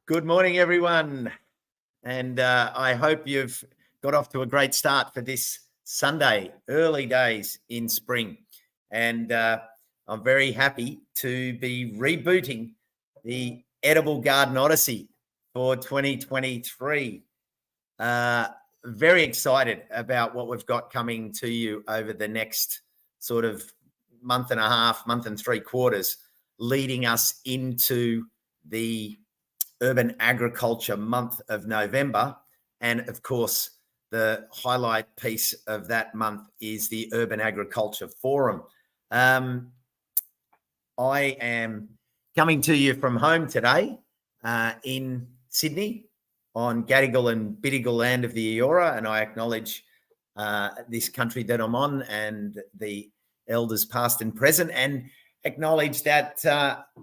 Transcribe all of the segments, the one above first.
Good morning, everyone. And I hope you've got off to a great start for this Sunday, early days in spring. And I'm very happy to be rebooting the Edible Garden Odyssey for 2023. Very excited about what we've got coming to you over the next sort of month and a half, month and 3 quarters, leading us into the Urban Agriculture month of November. And of course, the highlight piece of that month is the Urban Agriculture Forum. I am coming to you from home today in Sydney on Gadigal and Biddigal land of the Eora, and I acknowledge this country that I'm on and the elders past and present, and acknowledge that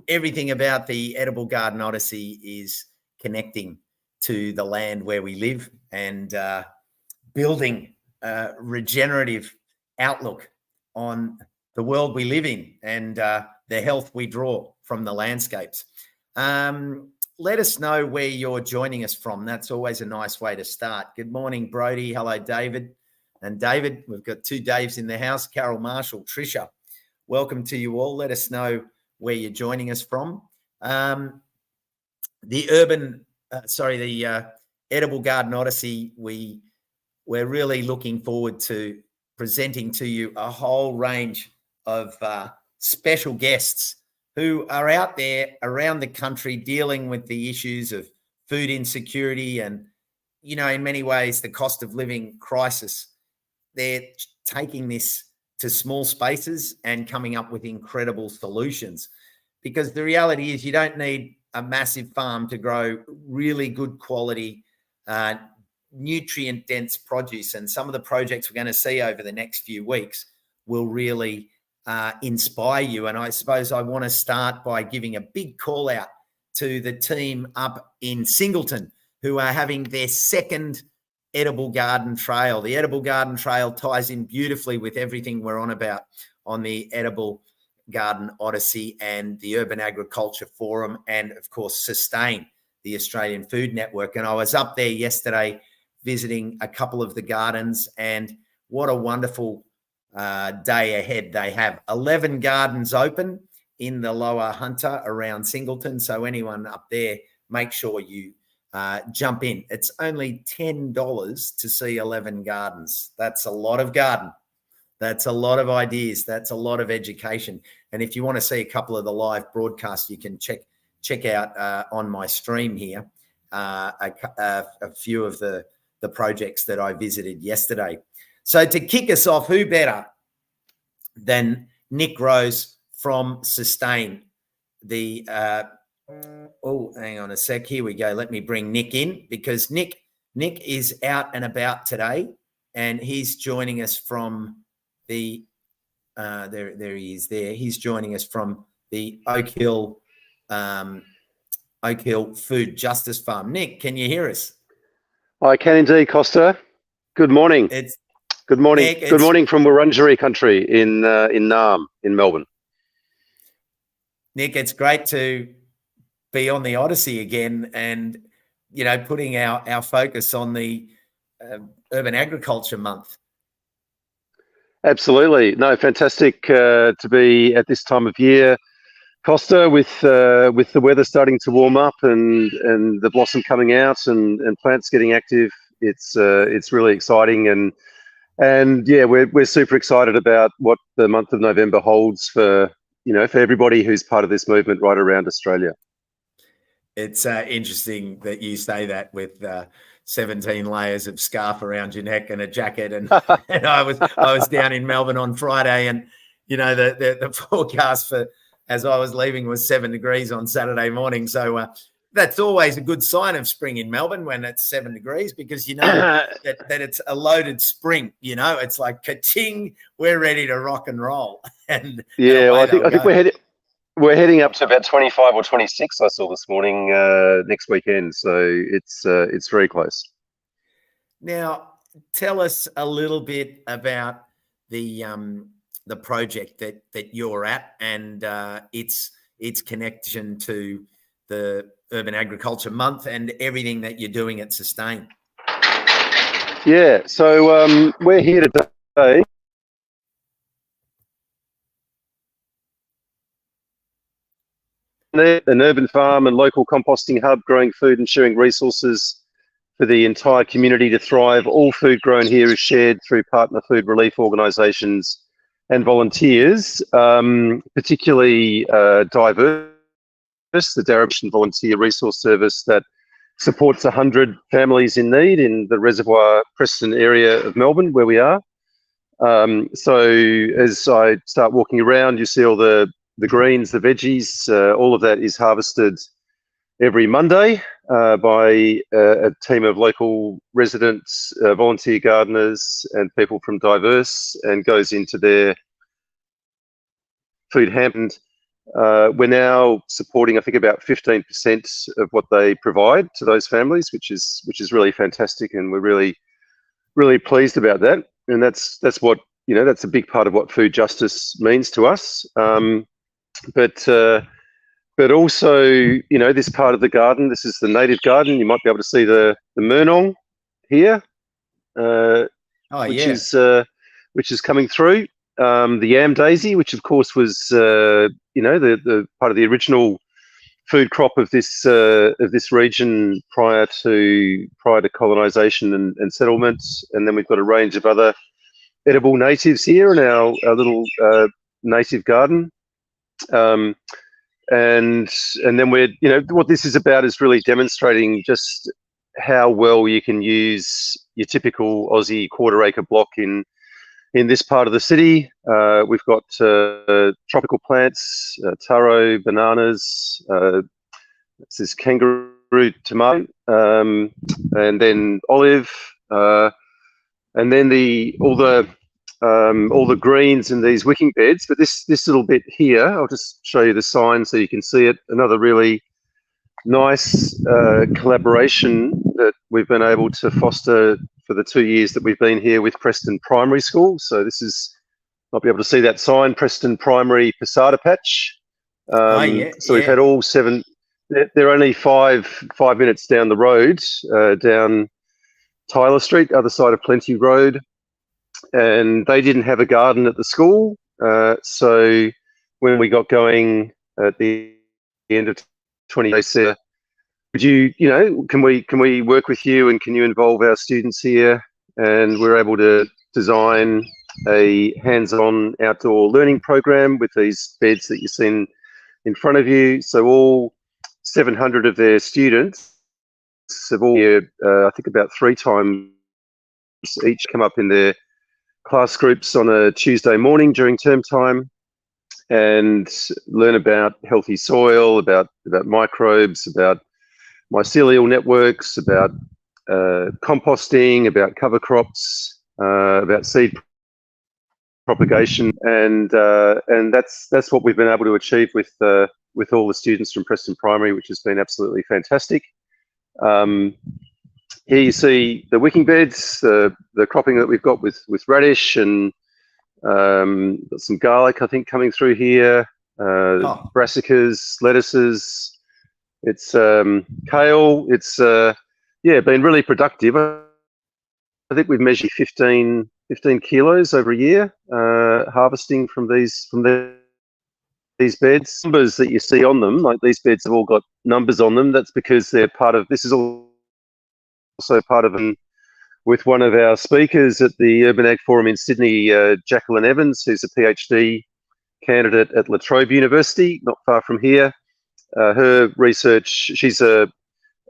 everything about the Edible Garden Odyssey is connecting to the land where we live and building a regenerative outlook on the world we live in and the health we draw from the landscapes. Let us know where you're joining us from. That's always a nice way to start. Good morning, Brody. Hello, David. And David, we've got 2 Daves in the house, Carol, Marshall, Tricia. Welcome to you all. Let us know where you're joining us from. The Edible Garden Odyssey, we're really looking forward to presenting to you a whole range of special guests who are out there around the country dealing with the issues of food insecurity and, you know, in many ways, the cost of living crisis. They're taking this to small spaces and coming up with incredible solutions, because the reality is you don't need a massive farm to grow really good quality, nutrient dense produce. And some of the projects we're going to see over the next few weeks will really inspire you. And I suppose I want to start by giving a big call out to the team up in Singleton who are having their second Edible Garden Trail. The Edible Garden Trail ties in beautifully with everything we're on about on the Edible Garden Odyssey and the Urban Agriculture Forum, and of course Sustain, the Australian Food Network. And I was up there yesterday visiting a couple of the gardens, and what a wonderful day ahead they have. 11 gardens open in the Lower Hunter around Singleton, so anyone up there, make sure you jump in. It's only $10 to see 11 gardens. That's a lot of garden. That's a lot of ideas. That's a lot of education. And if you want to see a couple of the live broadcasts, you can check out on my stream here a few of the projects that I visited yesterday. So to kick us off, who better than Nick Rose from Sustain, the hang on a sec. Here we go. Let me bring Nick in, because Nick is out and about today, and he's joining us from the there he is there. He's joining us from the Oak Hill Food Justice Farm. Nick, can you hear us? I can indeed, Costa. Good morning. Good morning. Nick, good morning from Wurundjeri country in Naarm in Melbourne. Nick, it's great to be on the Odyssey again, and putting our focus on the Urban Agriculture Month. Absolutely, no, fantastic to be at this time of year, Costa, with the weather starting to warm up and the blossom coming out and plants getting active. It's really exciting, and yeah, we're super excited about what the month of November holds for everybody who's part of this movement right around Australia. It's interesting that you say that with 17 layers of scarf around your neck and a jacket. And, and I was down in Melbourne on Friday, and the forecast for as I was leaving was 7 degrees on Saturday morning. So that's always a good sign of spring in Melbourne when it's 7 degrees, because that it's a loaded spring. It's like ka-ching, we're ready to rock and roll. And yeah, well, I think we're heading up to about 25 or 26. I saw this morning next weekend, so it's very close. Now, tell us a little bit about the project that you're at and its connection to the Urban Agriculture Month and everything that you're doing at Sustain. Yeah, so we're here today. An urban farm and local composting hub, growing food and sharing resources for the entire community to thrive. All food grown here is shared through partner food relief organisations and volunteers, particularly diverse, the Darabin Volunteer Resource Service that supports 100 families in need in the Reservoir Preston area of Melbourne, where we are. So as I start walking around, you see all the greens, the veggies, all of that is harvested every Monday by a team of local residents, volunteer gardeners and people from Diverse, and goes into their food hamper. We're now supporting, I think, about 15% of what they provide to those families, which is really fantastic, and we're really pleased about that. And that's what, you know, that's a big part of what food justice means to us. But also, you know, this part of the garden, this is the native garden. You might be able to see the murnong here, which is coming through. The yam daisy, which of course was, you know, the part of the original food crop of this region prior to colonisation and settlement. And then we've got a range of other edible natives here in our little native garden. And then we're, you know, what this is about is really demonstrating just how well you can use your typical Aussie quarter-acre block in this part of the city. We've got tropical plants, taro, bananas, this is kangaroo tomato, and then olive, and then all the greens in these wicking beds. But this little bit here, I'll just show you the sign so you can see it. Another really nice collaboration that we've been able to foster for the 2 years that we've been here with Preston Primary School. So this is, might be able to see that sign, Preston Primary Posada Patch. So we've had all 7. They're only five minutes down the road, down Tyler Street, other side of Plenty Road. And they didn't have a garden at the school. So when we got going at the end of 20, they said, would you know, can we work with you, and can you involve our students here? And we're able to design a hands-on outdoor learning program with these beds that you've seen in front of you. So all 700 of their students have all, I think about 3 times each, come up in their class groups on a Tuesday morning during term time and learn about healthy soil, about microbes, about mycelial networks, about composting, about cover crops, about seed propagation, and that's what we've been able to achieve with all the students from Preston Primary, which has been absolutely fantastic. Here you see the wicking beds, the cropping that we've got with radish and got some garlic, I think, coming through here. Brassicas, lettuces. It's kale. It's been really productive. I think we've measured 15 kilos over a year harvesting from these beds. Numbers that you see on them, like these beds have all got numbers on them. That's because they're part of, this is also part of with one of our speakers at the Urban Ag Forum in Sydney, Jacqueline Evans, who's a PhD candidate at La Trobe University, not far from here. Her research, she's a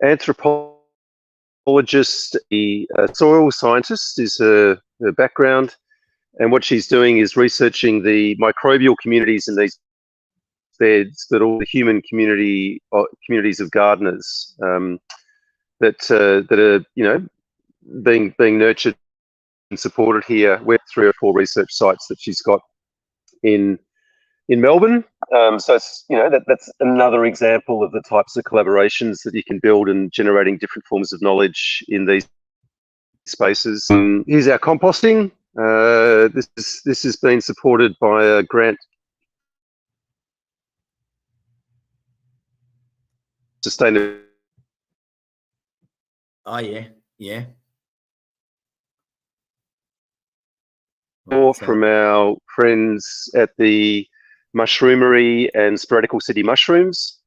anthropologist, a soil scientist is her background, and what she's doing is researching the microbial communities in these beds, but all the human communities of gardeners that are, you know, being nurtured and supported here. We're 3 or 4 research sites that she's got in Melbourne. So it's, you know, that's another example of the types of collaborations that you can build and generating different forms of knowledge in these spaces. Here's our composting. This has been supported by a grant sustainability. Oh yeah, yeah. From our friends at the Mushroomery and Sporadical City Mushrooms.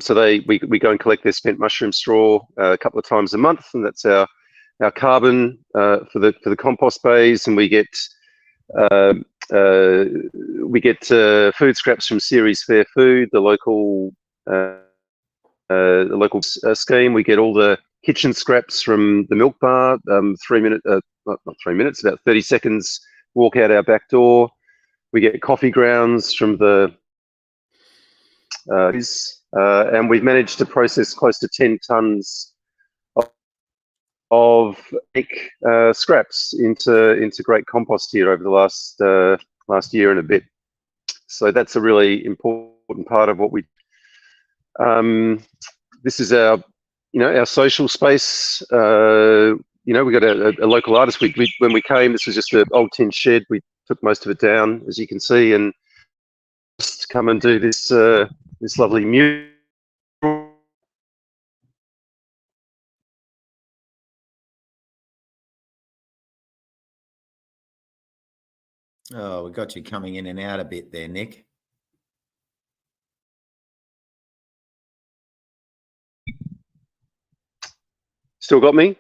So we go and collect their spent mushroom straw a couple of times a month, and that's our carbon for the compost bays, and we get food scraps from Ceres Fair Food, the local scheme. We get all the kitchen scraps from the milk bar. 3 minutes, not 3 minutes, about 30 seconds walk out our back door. We get coffee grounds from the and we've managed to process close to 10 tonnes of scraps into great compost here over the last year and a bit. So that's a really important part of what we. This is our social space. We got a local artist. When we came, this was just an old tin shed. We took most of it down, as you can see, and just come and do this this lovely mural. Oh, we got you coming in and out a bit there, Nick. Still got me?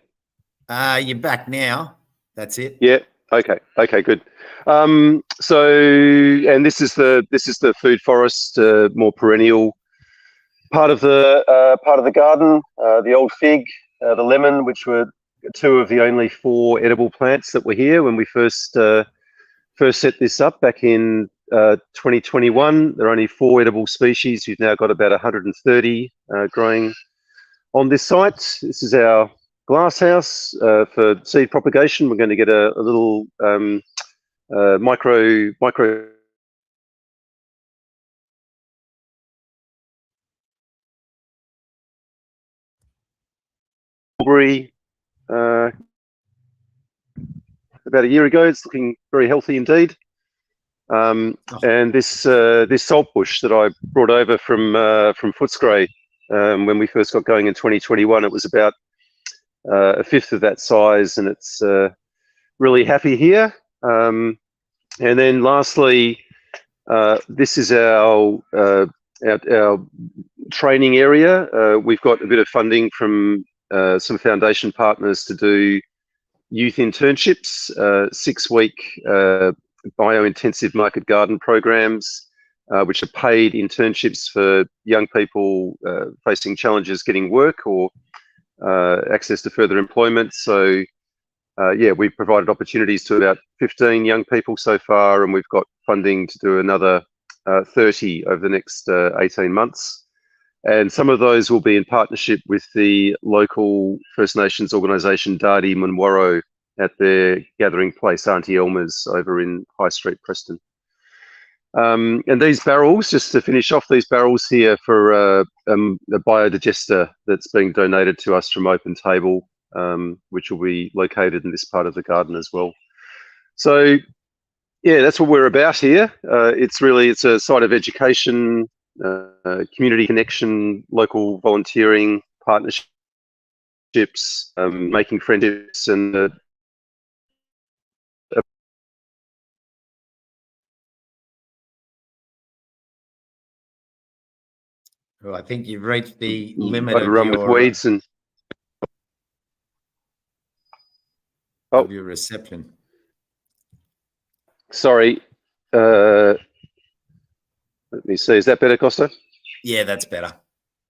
You're back now. That's it. Yeah. Okay. Okay. Good. So, and this is the food forest, more perennial part of the garden. The old fig, the lemon, which were two of the only 4 edible plants that were here when we first set this up back in 2021. There are only 4 edible species. We've now got about 130 growing on this site. This is our glass house for seed propagation. We're going to get a little micro strawberry about a year ago. It's looking very healthy indeed. And this salt bush that I brought over from Footscray when we first got going in 2021, it was about a fifth of that size, and it's really happy here. And then lastly, this is our training area. We've got a bit of funding from some foundation partners to do youth internships, 6-week biointensive market garden programs, which are paid internships for young people facing challenges getting work or access to further employment. So yeah, we've provided opportunities to about 15 young people so far, and we've got funding to do another 30 over the next 18 months. And some of those will be in partnership with the local First Nations organisation Dadi Munwaro at their gathering place, Auntie Elma's, over in High Street, Preston. And these barrels, just to finish off, these barrels here for a biodigester that's being donated to us from Open Table, which will be located in this part of the garden as well. So yeah, that's what we're about here. It's a site of education, community connection, local volunteering, partnerships, making friendships, and Well, I think you've reached the limit overrun with weeds and of your reception. Sorry. Let me see. Is that better, Costa? Yeah, that's better.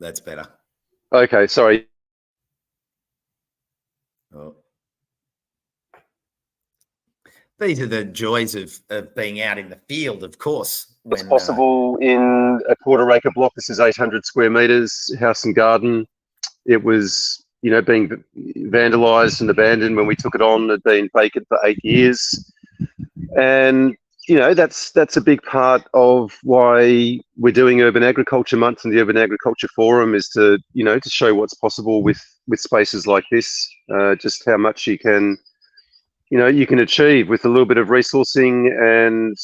That's better. Okay, sorry. Oh. These are the joys of being out in the field, of course. What's possible in a quarter acre block. This is 800 square meters, house and garden. It was, being vandalized and abandoned when we took it on. It had been vacant for 8 years. And, that's a big part of why we're doing Urban Agriculture Month and the Urban Agriculture Forum, is to, to show what's possible with spaces like this, just how much you can achieve with a little bit of resourcing and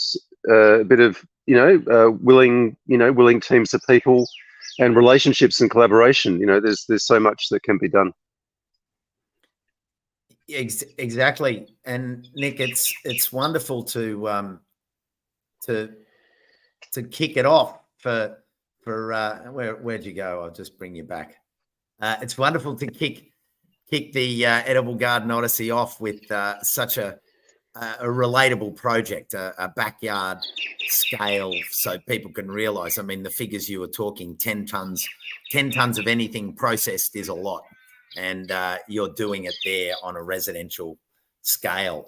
a bit of, willing teams of people and relationships and collaboration. You know, there's so much that can be done. Exactly. And Nick, it's wonderful to kick it off for where'd you go? I'll just bring you back. It's wonderful to kick the Edible Garden Odyssey off with such a relatable project, a backyard scale, so people can realize. I mean, the figures you were talking, 10 tons of anything processed is a lot, and you're doing it there on a residential scale.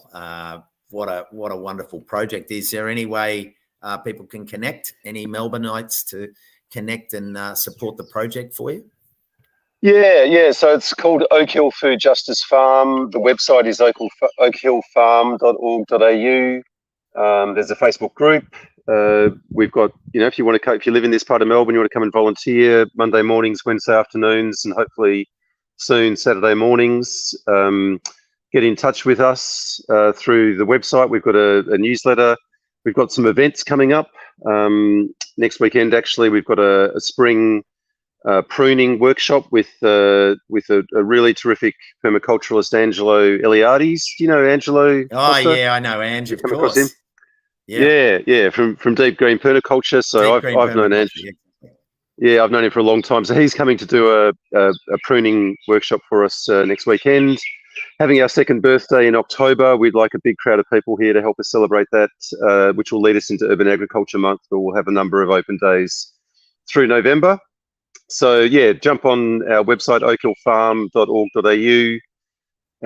What a wonderful project. Is there any way people can connect, any Melbourneites to connect and support the project for you? Yeah. So it's called Oak Hill Food Justice Farm. The website is oakhillfarm.org.au. There's a Facebook group. We've got, if you want to, if you live in this part of Melbourne, you want to come and volunteer Monday mornings, Wednesday afternoons, and hopefully soon Saturday mornings. Get in touch with us through the website. We've got a newsletter. We've got some events coming up. Next weekend, actually, we've got a spring pruning workshop with a really terrific permaculturalist, Angelo Eliades. Do you know Angelo? Oh, Costa? Yeah, I know Ange, of Come course. across him? Yeah, from Deep Green Permaculture. So I've known Ange. Yeah, I've known him for a long time. So he's coming to do a pruning workshop for us next weekend. Having our second birthday in October, we'd like a big crowd of people here to help us celebrate that, which will lead us into Urban Agriculture Month, where we'll have a number of open days through November. So yeah, jump on our website, oakhillfarm.org.au,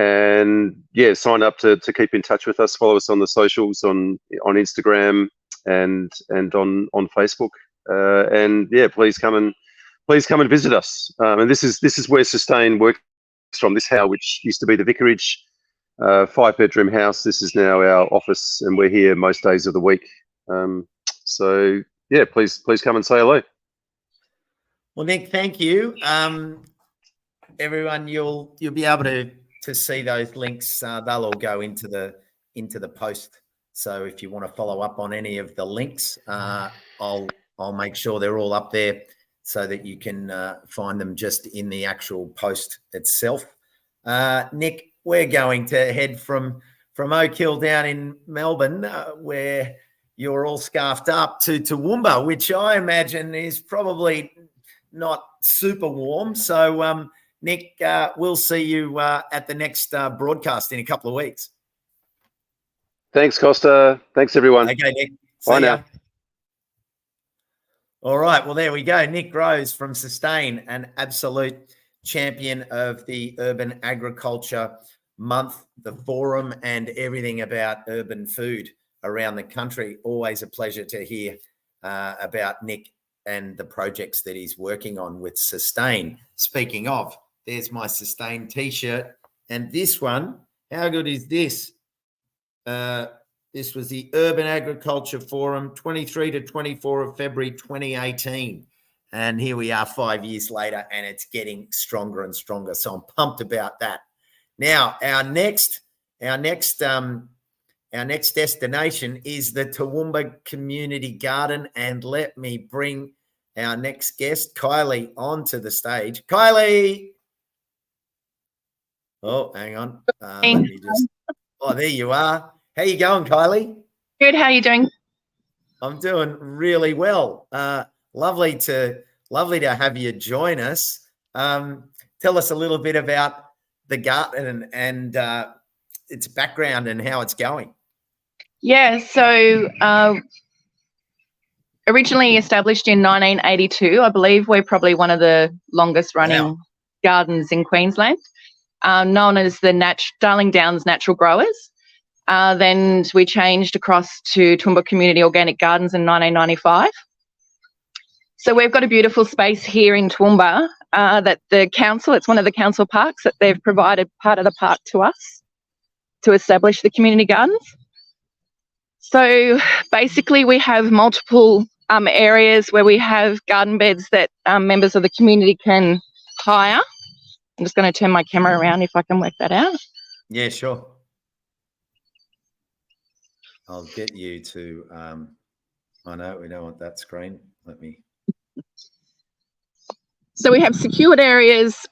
and yeah, sign up to keep in touch with us. Follow us on the socials on Instagram and on Facebook. And yeah, please come and visit us. And this is where Sustain works from. This house, which used to be the vicarage, 5-bedroom house, this is now our office, and we're here most days of the week. So yeah, please come and say hello. Well, Nick, thank you. Everyone, you'll be able to see those links. They'll all go into the post. So if you want to follow up on any of the links, I'll make sure they're all up there so that you can find them just in the actual post itself. Nick, we're going to head from Oak Hill down in Melbourne, where you're all scarfed up, to Toowoomba, which I imagine is probably not super warm. So, Nick, we'll see you at the next broadcast in a couple of weeks. Thanks, Costa. Thanks, everyone. Okay, Nick. Bye See ya. now. All right. Well, there we go. Nick Rose from Sustain, an absolute champion of the Urban Agriculture Month, the forum, and everything about urban food around the country. Always a pleasure to hear about Nick and the projects that he's working on with Sustain. Speaking of, there's my Sustain t-shirt. And this one, how good is this? This was the Urban Agriculture Forum, 23 to 24 of February 2018. And here we are 5 years later, and it's getting stronger and stronger. So I'm pumped about that. Now, our next destination is the Toowoomba Community Garden. And let me bring our next guest, Kylie, onto the stage. Kylie. Oh, hang on. There you are. How you going, Kylie? Good. How are you doing? I'm doing really well. Lovely to have you join us. Tell us a little bit about the garden and its background and how it's going. Yeah. So originally established in 1982, I believe we're probably one of the longest running gardens in Queensland, known as the Darling Downs Natural Growers. Then we changed across to Toowoomba Community Organic Gardens in 1995. So we've got a beautiful space here in Toowoomba that the council, it's one of the council parks that they've provided part of the park to us to establish the community gardens. So basically we have multiple areas where we have garden beds that members of the community can hire. I'm just going to turn my camera around if I can work that out. Yeah, sure. I'll get you to, I know we don't want that screen. Let me. So we have secured areas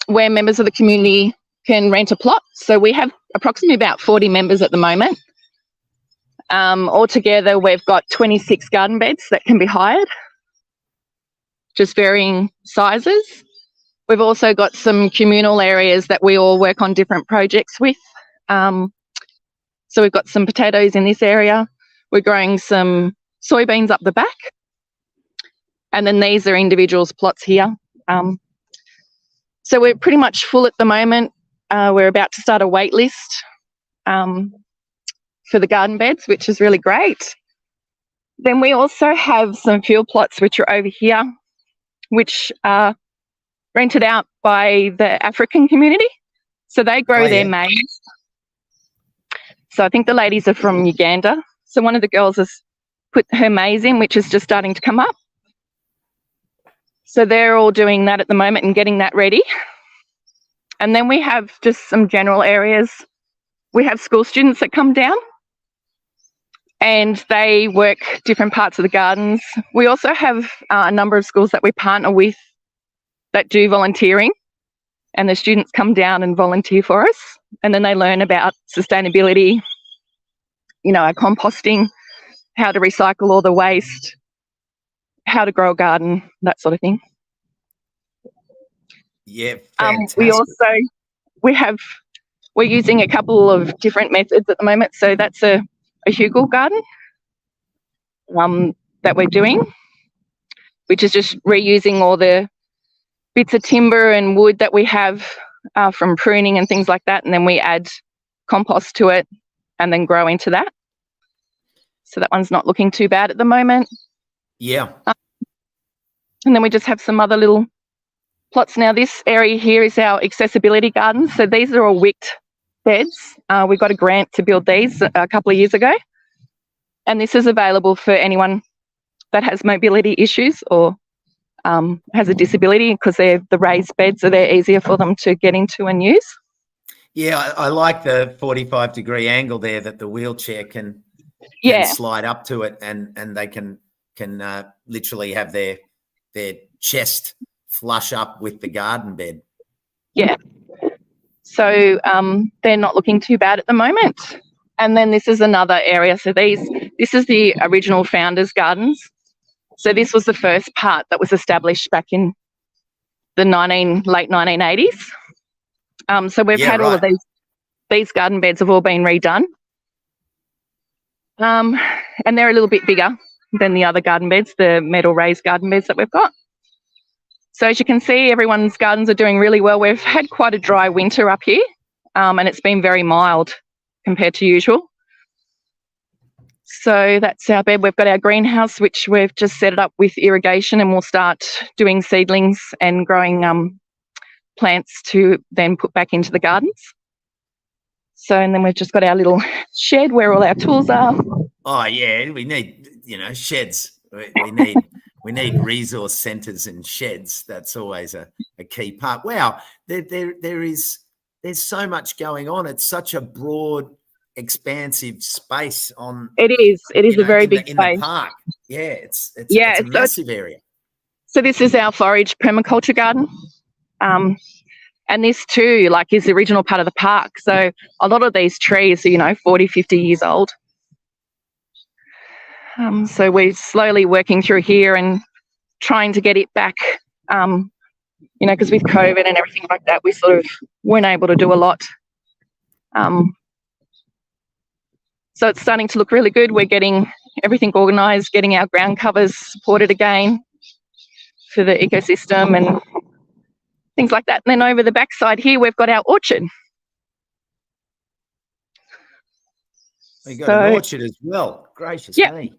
where members of the community can rent a plot. So we have approximately about 40 members at the moment. Altogether, we've got 26 garden beds that can be hired, just varying sizes. We've also got some communal areas that we all work on different projects with. So we've got some potatoes in this area. We're growing some soybeans up the back. And then these are individuals' plots here. So we're pretty much full at the moment. We're about to start a wait list for the garden beds, which is really great. Then we also have some field plots which are over here, which are rented out by the African community. So they grow their maize. So I think the ladies are from Uganda. So one of the girls has put her maize in, which is just starting to come up. So they're all doing that at the moment and getting that ready. And then we have just some general areas. We have school students that come down and they work different parts of the gardens. We also have a number of schools that we partner with that do volunteering, and the students come down and volunteer for us, and then they learn about sustainability, you know, composting, how to recycle all the waste, how to grow a garden, that sort of thing. Yeah, we're using a couple of different methods at the moment. So that's a hugel garden that we're doing, which is just reusing all the bits of timber and wood that we have from pruning and things like that, and then we add compost to it and then grow into that. So that one's not looking too bad at the moment. Yeah. And then we just have some other little plots. Now this area here is our accessibility gardens. So these are all wicked beds. We got a grant to build these a couple of years ago. And this is available for anyone that has mobility issues or has a disability, because they're the raised beds, so they're easier for them to get into and use. Yeah, I like the 45-degree angle there that the wheelchair can slide up to it, and they can literally have their chest flush up with the garden bed. Yeah. So they're not looking too bad at the moment. And then this is another area. So this is the original founders' gardens. So this was the first part that was established back in the late 1980s. So we've had all of these garden beds have all been redone. And they're a little bit bigger than the other garden beds, the metal raised garden beds that we've got. So as you can see, everyone's gardens are doing really well. We've had quite a dry winter up here, and it's been very mild compared to usual. So that's our bed. We've got our greenhouse, which we've just set it up with irrigation, and we'll start doing seedlings and growing plants to then put back into the gardens. So, and then we've just got our little shed where all our tools are. Oh yeah, we need, sheds. We need resource centres and sheds. That's always a key part. Wow, there's so much going on. It's such a broad, expansive space on. It is a very big space. In the park. Yeah, it's a massive area. So this is our forage permaculture garden. And this too, is the original part of the park. So a lot of these trees are, 40, 50 years old. So we're slowly working through here and trying to get it back, because with COVID and everything like that, we sort of weren't able to do a lot. So it's starting to look really good. We're getting everything organised, getting our ground covers supported again for the ecosystem and things like that. And then over the backside here, we've got our orchard. We've got an orchard as well. Gracious me.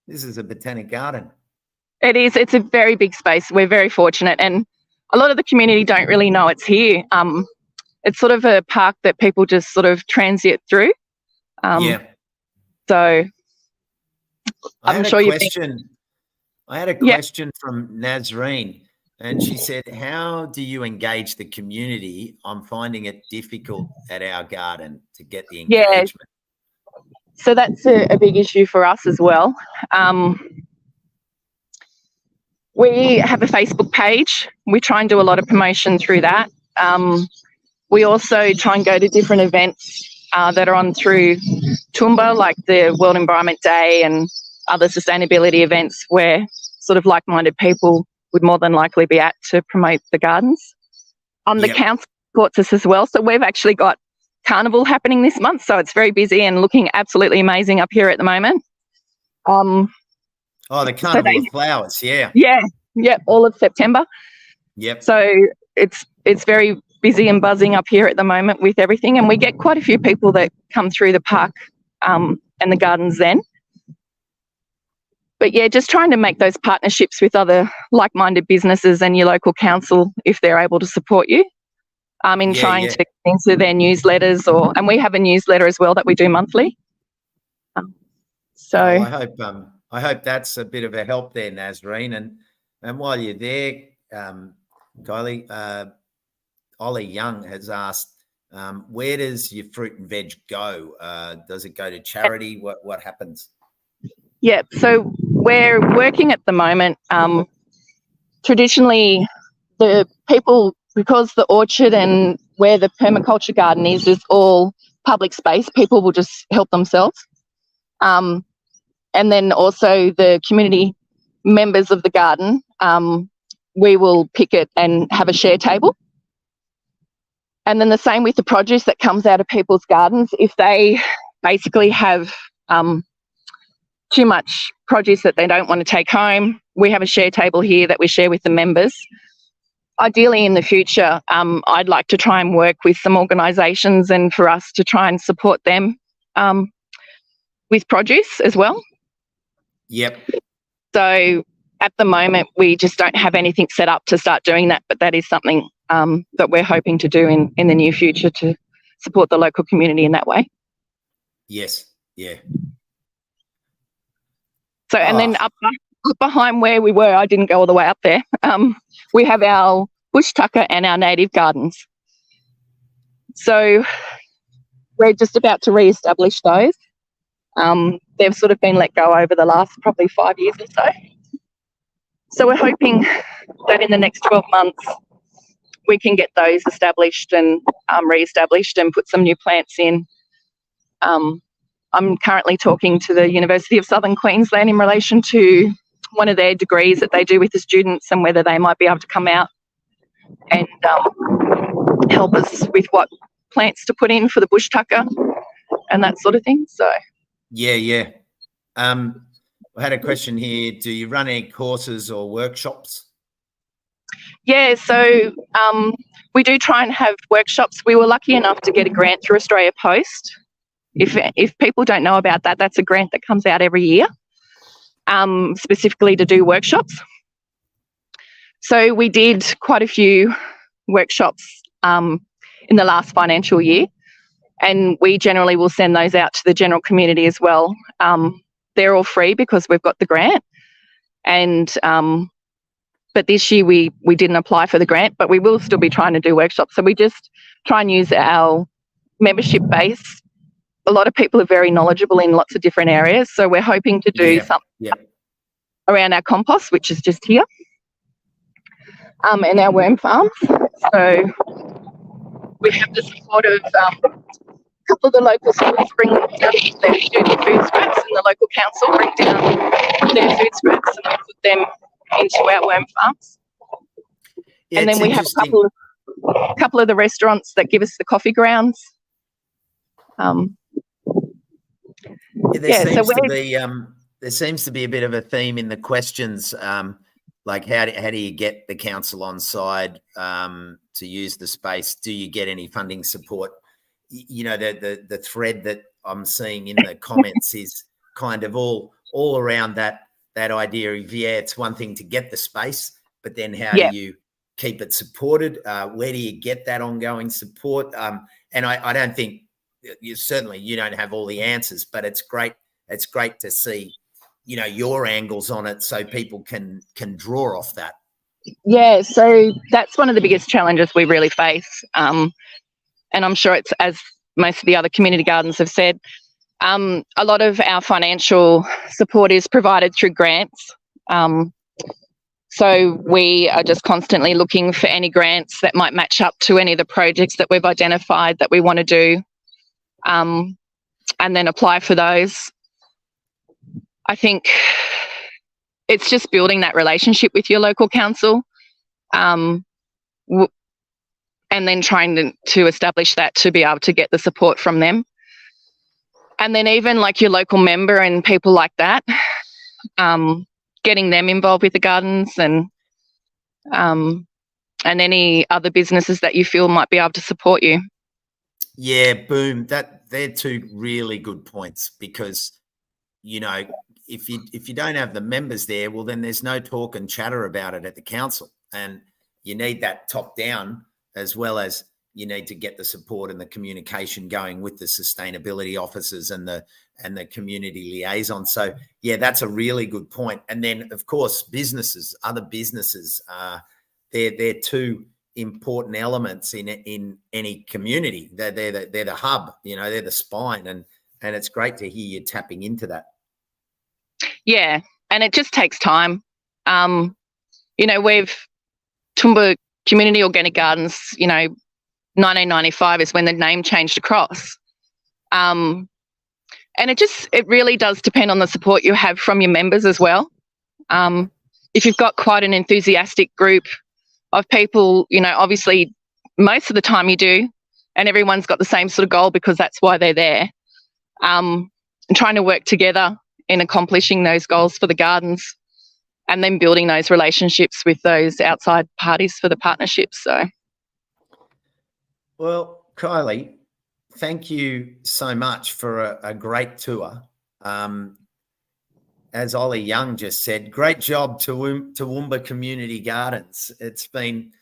This is a botanic garden. It is. It's a very big space. We're very fortunate, and a lot of the community don't really know it's here. It's sort of a park that people just sort of transit through. So I'm sure you've been... I had a question from Nazreen, and she said, how do you engage the community? I'm finding it difficult at our garden to get the engagement. So that's a big issue for us as well. We have a Facebook page. We try and do a lot of promotion through that. We also try and go to different events that are on through Toowoomba, like the World Environment Day and other sustainability events where sort of like-minded people would more than likely be at to promote the gardens. The council supports us as well. So we've actually got Carnival happening this month. So it's very busy and looking absolutely amazing up here at the moment. The Carnival of Flowers, yeah. Yeah, all of September. Yep. So it's very busy and buzzing up here at the moment with everything, and we get quite a few people that come through the park and the gardens then. But yeah, just trying to make those partnerships with other like-minded businesses and your local council if they're able to support you in trying to get into their newsletters, and we have a newsletter as well that we do monthly. I hope that's a bit of a help there, Nazreen. And while you're there, Kylie, Ollie Young has asked, where does your fruit and veg go? Does it go to charity? What happens? Yeah, so we're working at the moment. Traditionally, the people, because the orchard and where the permaculture garden is all public space, people will just help themselves. And then also the community members of the garden, we will pick it and have a share table. And then the same with the produce that comes out of people's gardens. If they basically have too much produce that they don't want to take home, we have a share table here that we share with the members. Ideally in the future, I'd like to try and work with some organisations and for us to try and support them with produce as well. Yep. So at the moment, we just don't have anything set up to start doing that, but that is something that we're hoping to do in the near future to support the local community in that way. Yes, yeah. So, and then up behind where we were, I didn't go all the way up there, we have our bush tucker and our native gardens. So we're just about to re-establish those. They've sort of been let go over the last probably 5 years or so. So we're hoping that in the next 12 months we can get those established and re-established and put some new plants in. I'm currently talking to the University of Southern Queensland in relation to one of their degrees that they do with the students and whether they might be able to come out and help us with what plants to put in for the bush tucker and that sort of thing. So yeah. I had a question here. Do you run any courses or workshops? Yeah, so we do try and have workshops. We were lucky enough to get a grant through Australia Post. If people don't know about that, that's a grant that comes out every year, specifically to do workshops. So we did quite a few workshops in the last financial year, and we generally will send those out to the general community as well. They're all free because we've got the grant, and but this year we didn't apply for the grant, but we will still be trying to do workshops. So we just try and use our membership base. A lot of people are very knowledgeable in lots of different areas, so we're hoping to do something around our compost, which is just here, and our worm farms. So we have the support of a couple of the local schools bring down their student food scraps, and the local council bring down their food scraps and we put them into our worm farms. Yeah, and then we have a couple of the restaurants that give us the coffee grounds. There seems to be a bit of a theme in the questions, like how do you get the council on side to use the space? Do you get any funding support? You know, the thread that I'm seeing in the comments is kind of all around that idea of, it's one thing to get the space, but then how do you keep it supported? Where do you get that ongoing support? And I don't think you don't have all the answers, but it's great to see, your angles on it so people can draw off that. Yeah, so that's one of the biggest challenges we really face. And I'm sure it's, as most of the other community gardens have said, a lot of our financial support is provided through grants. So we are just constantly looking for any grants that might match up to any of the projects that we've identified that we want to do, and then apply for those. I think it's just building that relationship with your local council, and then trying to establish that to be able to get the support from them. And then even like your local member and people like that, getting them involved with the gardens, and any other businesses that you feel might be able to support you. Yeah, boom. They're two really good points, because, you know, if you don't have the members there, well, then there's no talk and chatter about it at the council, and you need that top down, as well as you need to get the support and the communication going with the sustainability officers and the community liaison. So yeah, that's a really good point. And then of course other businesses, they're two important elements in any community. They're the hub, you know, they're the spine, and it's great to hear you tapping into that. Yeah, and it just takes time. You know, we've Toowoomba Community Organic Gardens, you know, 1995 is when the name changed across. And it really does depend on the support you have from your members as well. If you've got quite an enthusiastic group of people, you know, obviously most of the time you do, and everyone's got the same sort of goal because that's why they're there. And trying to work together in accomplishing those goals for the gardens, and then building those relationships with those outside parties for the partnerships. So, well, Kylie, thank you so much for a great tour. As Ollie Young just said, great job to Toowoomba Community Gardens. It's been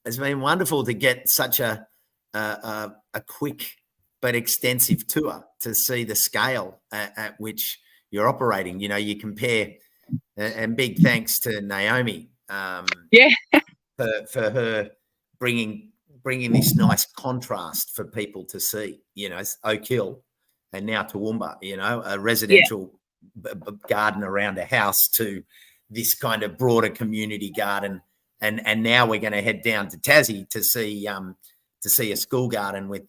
wonderful to get such a quick but extensive tour to see the scale at which you're operating. You know, you compare, and big thanks to Naomi, for her bringing this nice contrast for people to see. You know, Oak Hill and now Toowoomba, you know, a residential garden around a house, to this kind of broader community garden, and now we're going to head down to Tassie to see a school garden with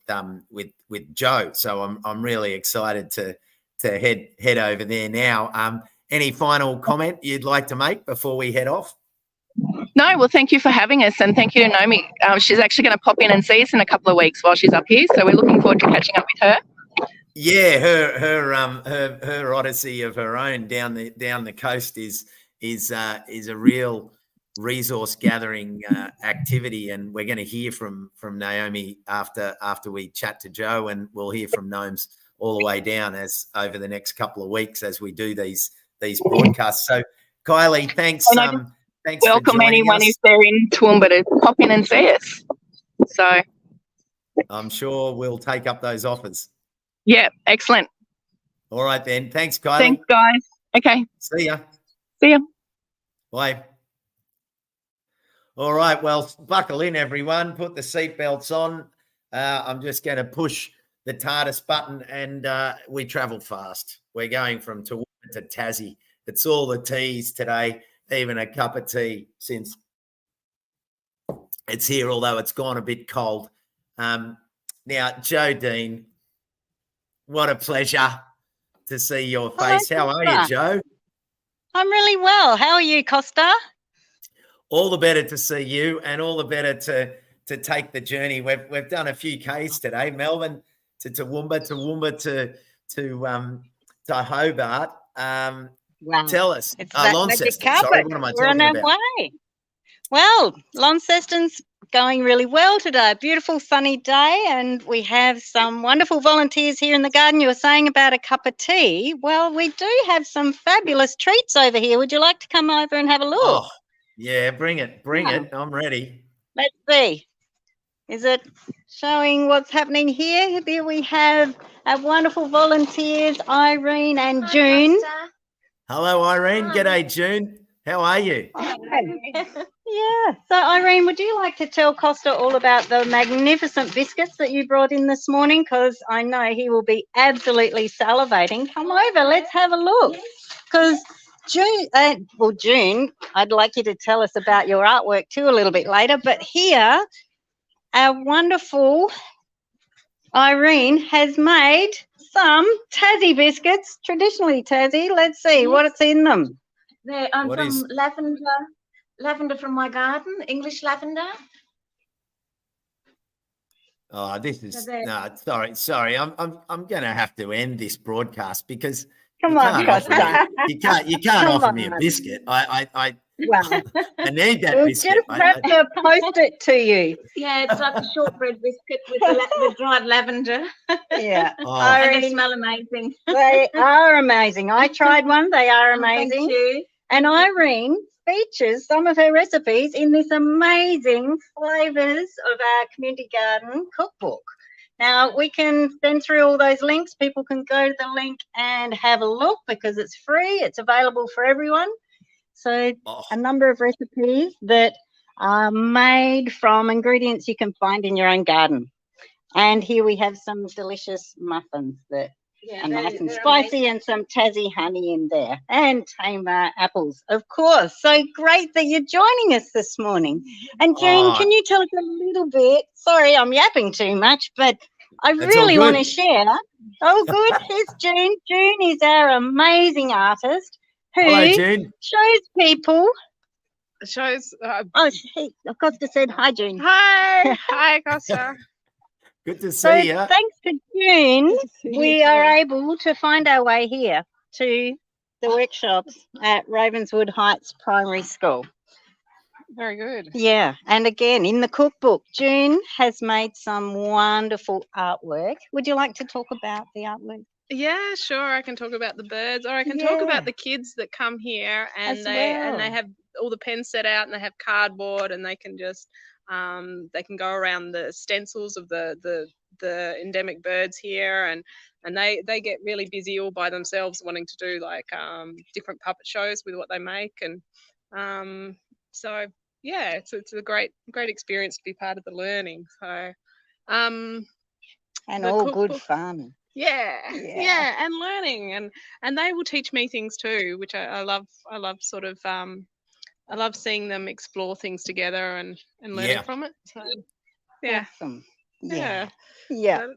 Joe. So I'm really excited to head over there now. Any final comment you'd like to make before we head off? No, well, thank you for having us, and thank you to Naomi. She's actually going to pop in and see us in a couple of weeks while she's up here, so we're looking forward to catching up with her. Yeah, her odyssey of her own down the coast is a real resource gathering activity, and we're going to hear from Naomi after we chat to Joe, and we'll hear from Gnomes all the way down as over the next couple of weeks as we do these broadcasts. So, Kylie, thanks. Thanks. Welcome anyone who's there in Toowoomba to pop in and see us. So, I'm sure we'll take up those offers. Yeah, excellent. All right then. Thanks, Kylie. Thanks, guys. Okay. See ya. See ya. Bye. All right. Well, buckle in, everyone. Put the seatbelts on. I'm just going to push the TARDIS button, and we travel fast. We're going from Toowoomba to Tassie. It's all the teas today, even a cup of tea since it's here, although it's gone a bit cold. Now, Joe Dean, what a pleasure to see your face. How are you, Joe? I'm really well. How are you, Costa? All the better to see you, and all the better to take the journey. We've done a few Ks today, Melbourne to Toowoomba to Hobart. Wow. Tell us. It's that magic carpet. Sorry, what am I We're on our way. Well, Launceston's going really well today. Beautiful sunny day, and we have some wonderful volunteers here in the garden. You were saying about a cup of tea. Well, we do have some fabulous treats over here. Would you like to come over and have a look? Oh, yeah, bring it. I'm ready. Let's see. Is it showing what's happening here? Here we have our wonderful volunteers, Irene and June. Hello, Irene. G'day, June. How are you? Yeah. So, Irene, would you like to tell Costa all about the magnificent biscuits that you brought in this morning? Because I know he will be absolutely salivating. Come over. Let's have a look. Because June, I'd like you to tell us about your artwork too a little bit later. But here, our wonderful Irene has made some Tassie biscuits, traditionally Tassie. Let's see what's in them. I'm What from is- lavender from my garden, English lavender. Oh, this is So there- no. Sorry. I'm going to have to end this broadcast because Come you on, can't offer Costa. me, you can't Come offer me a on. biscuit. I Well, need that we'll biscuit. just have to post it to you. Yeah, it's like a shortbread biscuit with the dried lavender. Yeah. Oh. And they Irene, smell amazing. they are amazing. I tried one. They are Thank amazing. you. And Irene features some of her recipes in this amazing Flavours of Our Community Garden cookbook. Now, we can send through all those links. People can go to the link and have a look because it's free. It's available for everyone. So Oh. a number of recipes that are made from ingredients you can find in your own garden. And here we have some delicious muffins that Yeah, are nice and they're spicy, amazing. and some Tassie honey in there, and Tamar apples, of course. So great that you're joining us this morning. And June, Oh. can you tell us a little bit? Sorry, I'm yapping too much, but I That's all really want to good. share. Oh, good. Here's June. June is our amazing artist who Hello, June. shows people. Shows. Oh, Costa said hi, June. Hi, Costa. Good to So see you. thanks to June, we are able to find our way here to the workshops at Ravenswood Heights Primary School. Very good. Yeah, and again, in the cookbook, June has made some wonderful artwork. Would you like to talk about the artwork? Yeah, sure. I can talk about the birds, or I can talk Yeah. about the kids that come here and As they well. have all the pens set out and they have cardboard and they can just they can go around the stencils of the endemic birds here and they get really busy all by themselves wanting to do like different puppet shows with what they make and so yeah, it's a great experience to be part of the learning. So And the all good cookbook- fun. yeah, and learning and they will teach me things too, which I love. I love sort of I love seeing them explore things together and learning Yeah. from it. So yeah, Awesome. yeah, Yeah.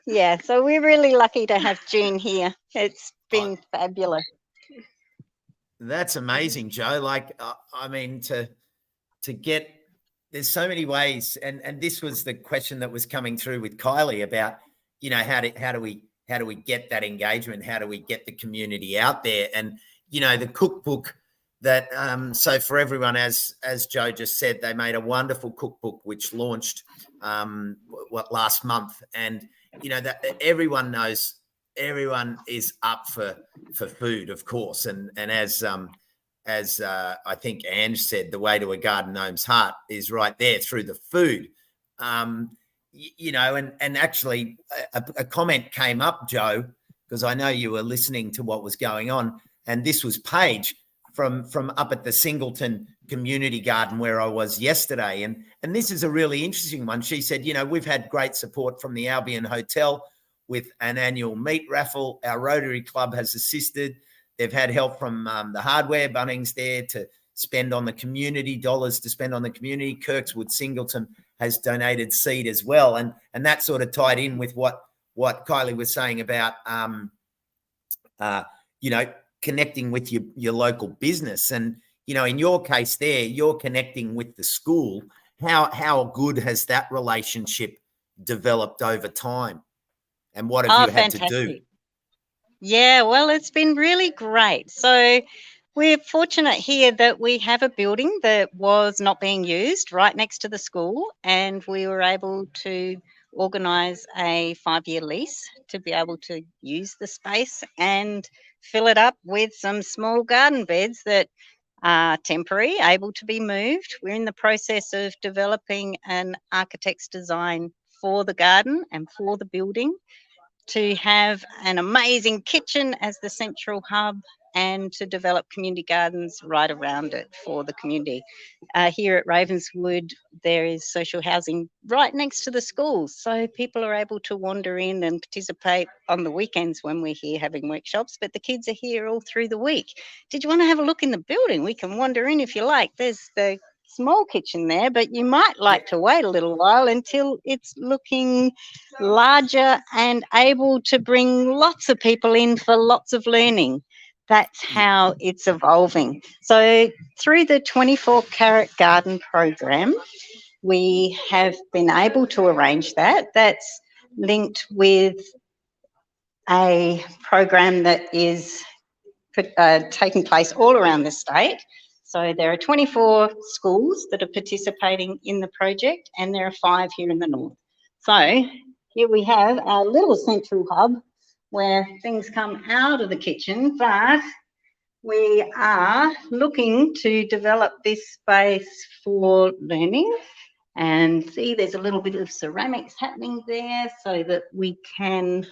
Yeah. So we're really lucky to have June here. It's Oh. been fabulous. That's amazing, Joe. Like, I mean, to get, there's so many ways, and this was the question that was coming through with Kylie about, you know, how do we get that engagement? How do we get the community out there? And you know, the cookbook that so for everyone, as Joe just said, they made a wonderful cookbook which launched last month, and you know that everyone knows. Everyone is up for food, of course, and as I think Ange said, the way to a garden gnome's heart is right there through the food. You know, and actually a comment came up, Joe, because I know you were listening to what was going on, and this was Paige from up at the Singleton Community Garden where I was yesterday, and this is a really interesting one. She said, you know, we've had great support from the Albion Hotel with an annual meat raffle. Our Rotary Club has assisted. They've had help from the hardware, Bunnings there to spend on the community, dollars to spend on the community. Kirkswood Singleton has donated seed as well. And that sort of tied in with what Kylie was saying about, you know, connecting with your local business. And, you know, in your case there, you're connecting with the school. How good has that relationship developed over time? And what have you had to do? Yeah, well, it's been really great. So we're fortunate here that we have a building that was not being used right next to the school, and we were able to organise a 5-year lease to be able to use the space and fill it up with some small garden beds that are temporary, able to be moved. We're in the process of developing an architect's design for the garden and for the building, to have an amazing kitchen as the central hub and to develop community gardens right around it for the community. Here at Ravenswood, there is social housing right next to the schools, so people are able to wander in and participate on the weekends when we're here having workshops, but the kids are here all through the week. Did you want to have a look in the building? We can wander in if you like. There's the small kitchen there, but you might like to wait a little while until it's looking larger and able to bring lots of people in for lots of learning. That's how it's evolving. So through the 24 Carat Garden program, we have been able to arrange that. That's linked with a program that is taking place all around the state. So there are 24 schools that are participating in the project, and there are 5 here in the north. So here we have our little central hub where things come out of the kitchen, but we are looking to develop this space for learning. And see, there's a little bit of ceramics happening there so that we can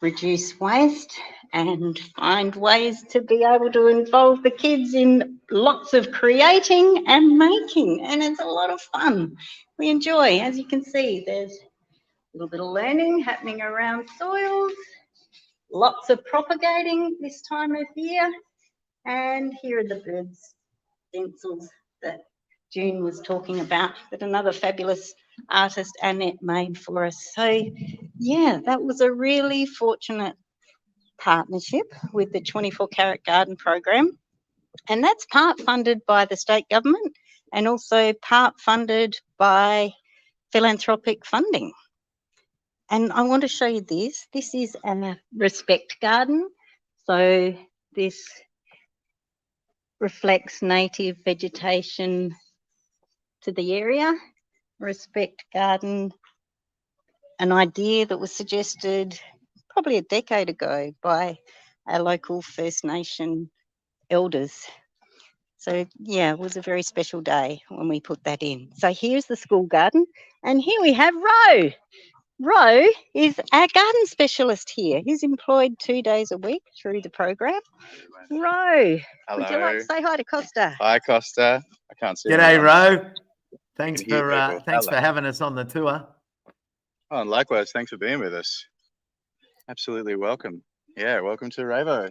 reduce waste and find ways to be able to involve the kids in lots of creating and making, and it's a lot of fun. We enjoy, as you can see, there's a little bit of learning happening around soils, lots of propagating this time of year, and here are the birds stencils that June was talking about that another fabulous artist Annette made for us. So yeah, that was a really fortunate partnership with the 24 Carat Garden program, and that's part funded by the state government and also part funded by philanthropic funding. And I want to show you this. This is a respect garden. So this reflects native vegetation to the area. Respect garden, an idea that was suggested probably a decade ago by our local First Nation elders. So yeah, it was a very special day when we put that in. So here's the school garden, and here we have Ro. Ro is our garden specialist here. He's employed 2 days a week through the program. Ro, would you like to say hi to Costa? Hi, Costa. I can't see. G'day, Ro. Thanks Can hear people. thanks Hello. for having us on the tour. Oh, and likewise, thanks for being with us. Absolutely welcome. Yeah, welcome to Ravo.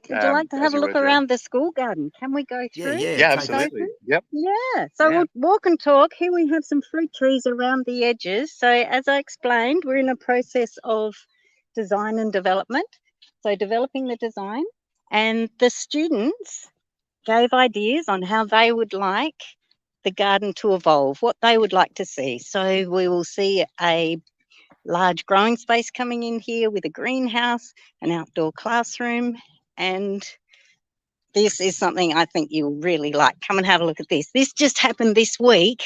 Would you like to have as a you look were, Jo. around the school garden? Can we go through? Yeah, Yeah, take us absolutely. through. Yep. Yeah, so Yeah. we'll walk and talk. Here we have some fruit trees around the edges. So as I explained, we're in a process of design and development. So developing the design, and the students gave ideas on how they would like the garden to evolve, what they would like to see. So we will see a large growing space coming in here with a greenhouse, an outdoor classroom, and this is something I think you'll really like. Come and have a look at this. This just happened this week.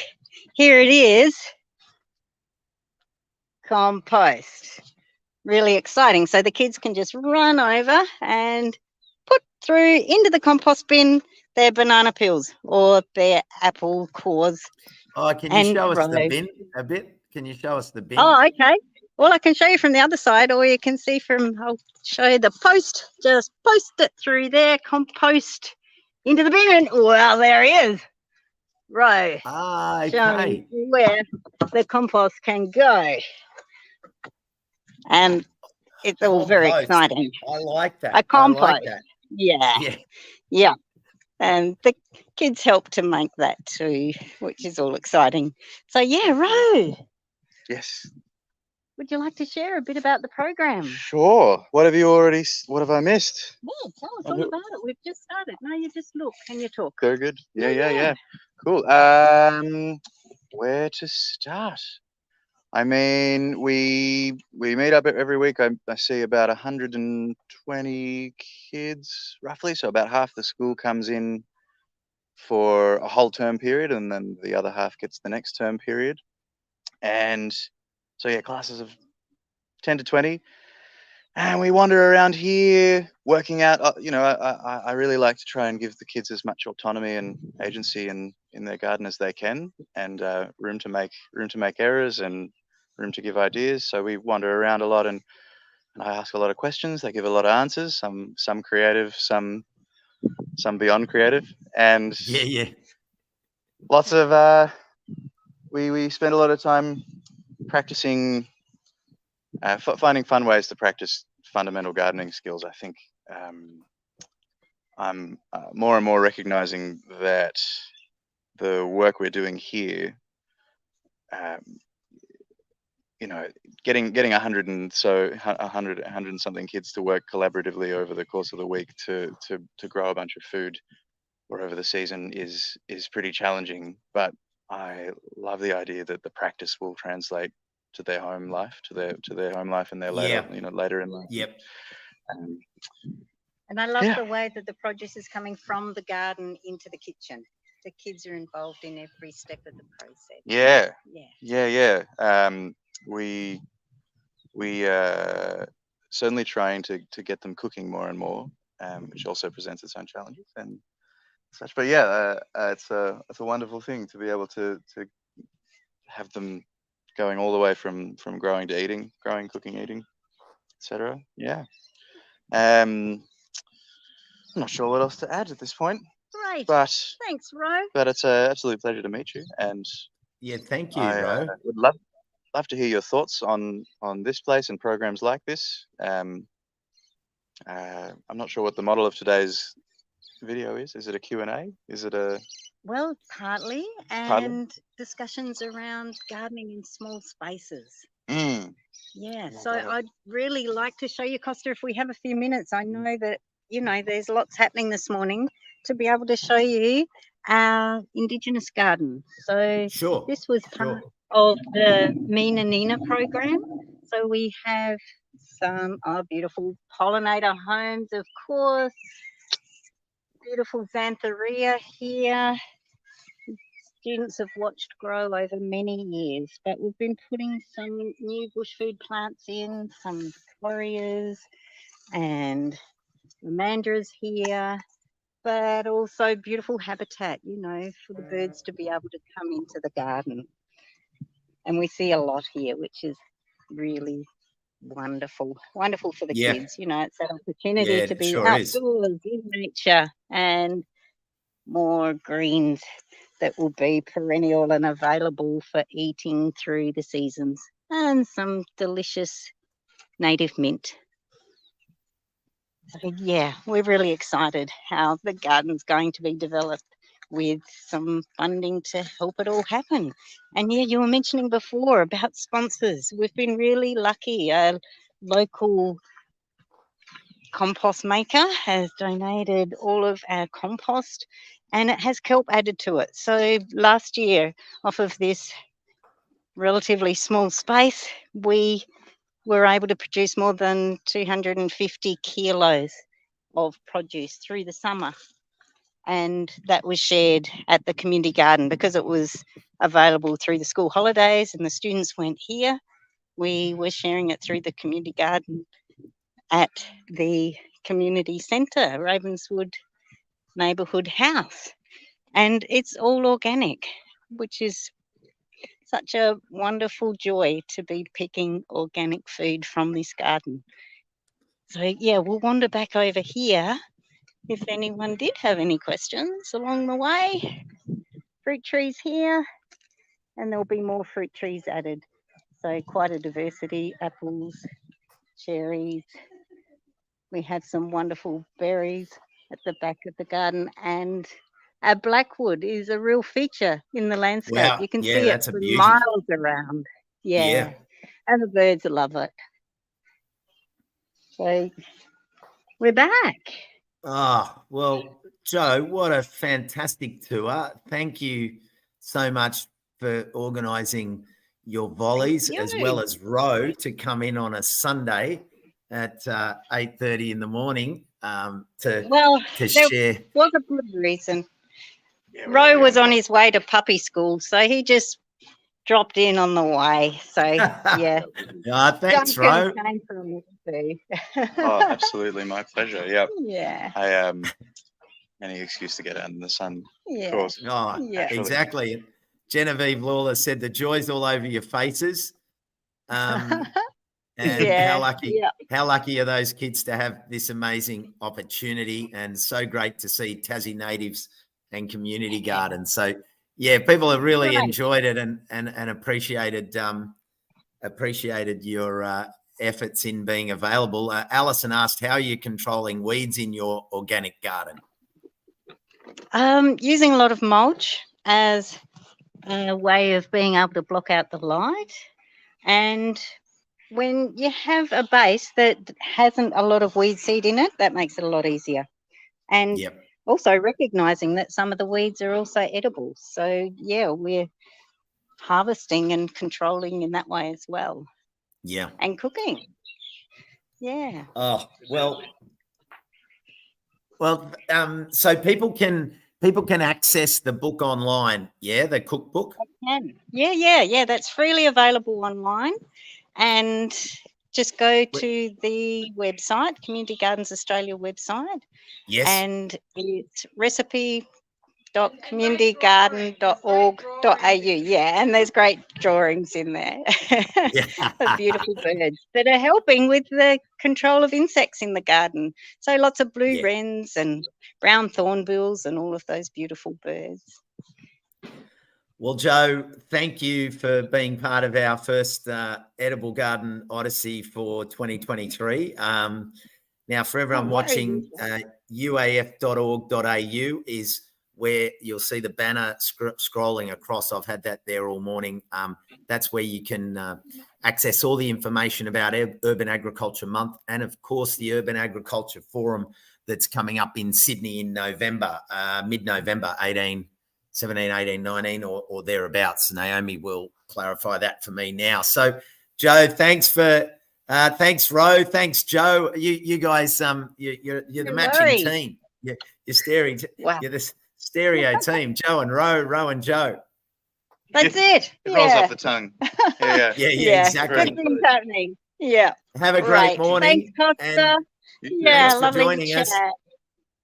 Here it is. Compost. Really exciting. So the kids can just run over and put through into the compost bin their banana peels or their apple cores. Oh, can you And show us the Ro. bin a bit? Can you show us the bin? Oh, okay. Well, I can show you from the other side, or you can see from, I'll show you the post. Just post it through there, compost into the bin, and well, there he is. Right. Ah, Showing okay. where the compost can go. And it's all very Compost. exciting. I like that. A I compost. like that. Yeah. Yeah. Yeah. And the kids help to make that too, which is all exciting. So yeah, Ro, Yes. would you like to share a bit about the program? Sure. What have I missed? Yeah, tell us all about it. We've just started. No, you just look and you talk. Very good. Yeah. Yeah. Cool. Where to start? I mean, we meet up every week. I see about 120 kids roughly. So about half the school comes in for a whole term period, and then the other half gets the next term period. And so yeah, classes of 10 to 20. And we wander around here working out, I really like to try and give the kids as much autonomy and agency in their garden as they can, and room to make errors and room to give ideas. So we wander around a lot and and I ask a lot of questions. They give a lot of answers. Some creative, some beyond creative, and Yeah. lots of we spend a lot of time practicing, finding fun ways to practice fundamental gardening skills. I think I'm more and more recognizing that the work we're doing here, you know, getting 100 and something kids to work collaboratively over the course of the week to grow a bunch of food or over the season is pretty challenging. But I love the idea that the practice will translate to their home life, to their home life and their later, later in life. Yep. And I love the way that the produce is coming from the garden into the kitchen. The kids are involved in every step of the process. Yeah. Yeah. We certainly trying to get them cooking more and more, which also presents its own challenges and such. But yeah, it's a wonderful thing to be able to have them going all the way from growing to eating, growing, cooking, eating, etc. Yeah. I'm not sure what else to add at this point. Great. But thanks, Ro. But it's an absolute pleasure to meet you. And yeah, thank you, I Ro. would love to hear your thoughts on this place and programs like this. I'm not sure what the model of today's video is. Is it a Q&A? Is it a... Well, partly, and discussions around gardening in small spaces. Yeah, so I'd really like to show you, Costa, if we have a few minutes. I know that, there's lots happening this morning, to be able to show you our Indigenous garden. So this was part of the Mina Nina program. So we have some beautiful pollinator homes, of course. Beautiful Xantheria here. Students have watched grow over many years, but we've been putting some new bush food plants in, some Corias and Mandras here, but also beautiful habitat, for the birds to be able to come into the garden. And we see a lot here, which is really wonderful for the kids. It's that opportunity to be outdoors in nature, and more greens that will be perennial and available for eating through the seasons, and some delicious native mint. So yeah, we're really excited how the garden's going to be developed with some funding to help it all happen. And yeah, you were mentioning before about sponsors. We've been really lucky. A local compost maker has donated all of our compost, and it has kelp added to it. So last year, off of this relatively small space, we were able to produce more than 250 kilos of produce through the summer. And that was shared at the community garden because it was available through the school holidays and the students weren't here. We were sharing it through the community garden at the community centre, Ravenswood Neighbourhood House. And it's all organic, which is such a wonderful joy to be picking organic food from this garden. So yeah, we'll wander back over here if anyone did have any questions along the way. Fruit trees here, and there'll be more fruit trees added. So quite a diversity, apples, cherries. We have some wonderful berries at the back of the garden, and our blackwood is a real feature in the landscape. Wow. You can Yeah, see that's it a for beauty. miles around. Yeah. And the birds love it. So we're back. Well, Jo, what a fantastic tour. Thank you so much for organising your volleys, as well as Ro to come in on a Sunday at 8:30 in the morning to share. Was a good reason. Ro was on his way to puppy school, so he just dropped in on the way. So yeah. Thanks, Ro. Oh, absolutely, my pleasure. Yep. Yeah. Any excuse to get out in the sun, Yeah. of course. Exactly. Genevieve Lawler said the joy's all over your faces. And Yeah, how lucky are those kids to have this amazing opportunity, and so great to see Tassie natives and community gardens. So yeah, people have really enjoyed it and appreciated your efforts in being available. Alison asked, how are you controlling weeds in your organic garden? Using a lot of mulch as a way of being able to block out the light. And when you have a base that hasn't a lot of weed seed in it, that makes it a lot easier. And also recognizing that some of the weeds are also edible. So yeah, we're harvesting and controlling in that way as well. Yeah. And cooking. Yeah. Oh, well, so people can access the book online. Yeah, the cookbook. Yeah. That's freely available online, and just go to the website, Community Gardens Australia website. Yes. And it's recipe.communitygarden.org.au. Yeah, and there's great drawings in there of beautiful birds that are helping with the control of insects in the garden. So lots of blue wrens and brown thornbills and all of those beautiful birds. Well, Jo, thank you for being part of our first Edible Garden Odyssey for 2023. Now, for everyone watching, uaf.org.au is where you'll see the banner scrolling across. I've had that there all morning. That's where you can access all the information about Urban Agriculture Month, and, of course, the Urban Agriculture Forum that's coming up in Sydney in November, mid-November, 17, 18, 19 or thereabouts. Naomi will clarify that for me now. So, Jo, thanks Ro, thanks Jo. You guys, you're the matching team. You're staring. Wow. You're the stereo team. Jo and Ro and Jo. That's it. It rolls off the tongue. Yeah. Exactly. Good things happening. Yeah. Have a great morning. Thanks, Costa. Thanks for lovely joining to us. chat.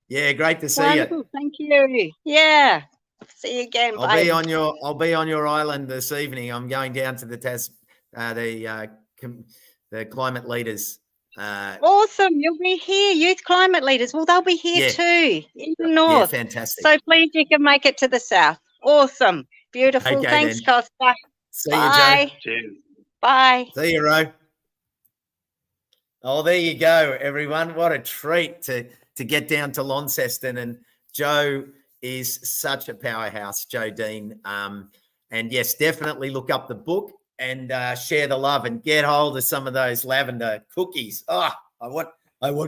Yeah, great to see Wonderful. you. Thank you. Yeah. See you again. I'll be on your island this evening. I'm going down to the climate leaders. Awesome. You'll be here. Youth climate leaders. Well, they'll be here too in the north. Yeah, fantastic. So please, you can make it to the south. Awesome. Beautiful. Okay, thanks, then. Costa. See Bye. you, Jo. Cheers. Bye. See you, Ro. Oh, there you go, everyone. What a treat to get down to Launceston. And Jo is such a powerhouse, Jo Dean. And yes, definitely look up the book and share the love and get hold of some of those lavender cookies. Oh, I want